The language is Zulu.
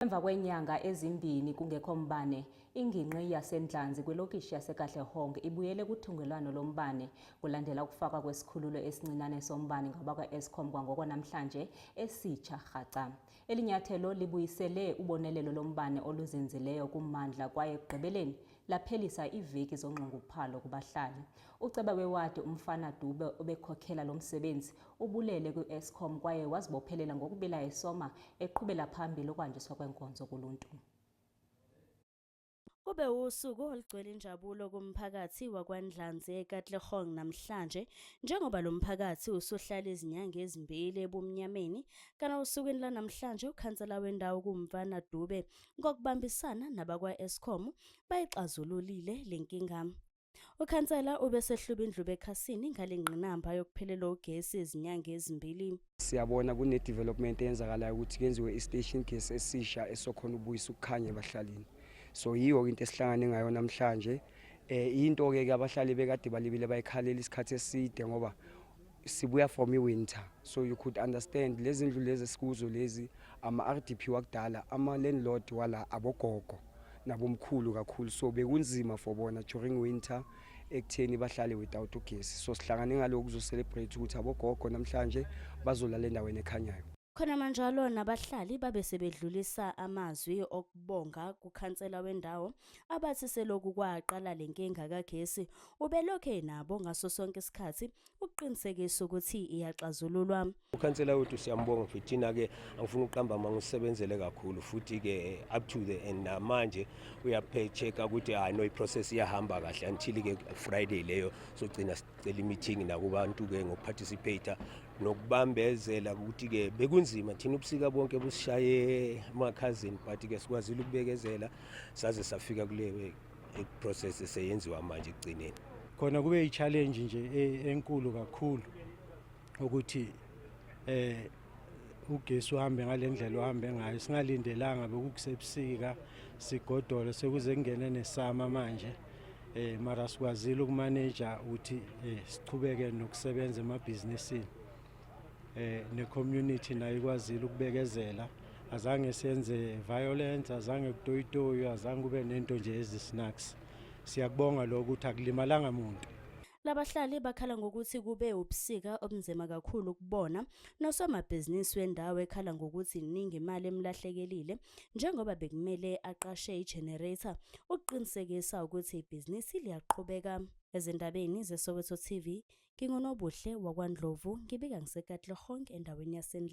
Emva kwenyanga ezimbini kungekho mbane, ingingqi yaseNdlanzi kwilokishi yaseKatlehong ibuyele kuthungelwano lombane kulandela ukufakwa kwesikhululo esincinane sombane ngabakwa-Eskom kwangoko namhlanje esitsha rhaca. Eli nyathelo libuyisele ubonelelo lombane oluzinzileyo kummandla kwaye ekugqibeleni laphelisa iiveki zonxunguphalo kubahlali. Uceba wewadi uMfana Dube obekhokhela lo msebenzi ubulele kwi-Eskom kwaye wazibophelela ngokubila esoma eqhubela phambili ukwandiswa kwenkonzo kuluntu. Kube usuku olugcwele injabulo kumphakathi wakwaNdlanzi eKatlehong namhlanje njengoba lo mphakathi usuhlala izinyanga ezimbili ebumnyameni kana osukwini lanamhlanje ukhansela wendawo kuMfana Dube ngokubambisana nabakwa-Eskom bayixazululile lenkinga. Ukhansela ubesehluba indlu ekhasini ngalengqinamba yokuphelela ugesi izinyanga ezimbili. Siyabona kune development eyenzakalayo ukuthi kenziwe i-station gas esisha esokhona ubuyisa ukukhanya ebahlalini. So yiyo into esihlangane ngayo namhlanje. Into ke abahlali bekade balibile bayikhalela isikhathi eside ngoba sibuya from i-winter. So you could understand lezi ndlu lezi esikuzo lezi ama-RDP wakudala ama-landlord wala abogogo nabomkhulu kakhulu, so bekunzima for bona during winter ekutheni bahlale without ugesi. So sihlangane ngaloko kuzo-celebrate ukuthi abogogo namhlanje bazolala endaweni ekhanyayo. Khona manjalo nabahlali babe sebedlulisa amazwi okubonga kukhansela wendawo abathi seloku kwaqala lenkinga kagesi ubelokhe nabo ngaso sonke isikhathi ukuqinisekisa ukuthi iyaxazululwa. Ukhansela wethu siyambonga futhi ke angifuna uqamba mangusebenzele kakhulu futhi ke up to the end manje uyaphe-check ukuthi no iprocess iyahamba kahle until ke Friday leyo sogcina sicela i-meeting nakubantu ke ngokuparticipate nokubambezela ukuthi ke bekunzima thina ubusika bonke busishaye emakhazini but ke sikwazile ukubekezela saze safika kule process eseyenziwa manje egcineni. Khona kube i-challenge nje enkulu kakhulu ukuthi ugesi uhambe ngalendlela uhambe ngayo, singalindelanga bekukusebusika sigodolo sekuze kungene nesama manje. Mara sikwazile ukumanage ukuthi sichubeke nokusebenza emabhizinisini. Ne-community nayo ikwazile ukubekezela, azange senze violence, azange kutoyitoyo, azange kube nento nje ezi-snacks. Siyakubonga lokho ukuthi akulimalanga muntu. Labahlali bakhala ngokuthi kube ubusika obunzima kakhulu ukubona nosomabhizinisi wendawo ekhala ngokuthi iningi imali emlahlekelile njengoba bekumele aqashe i-generator ukuqinisekisa ukuthi ibhizinisi liyaqhubeka. Ezindabeni zeSoweto TV, nginguNobuhle wakwaNdlovu ngibika ngiseKatlehong endaweni yaseNdlanzi.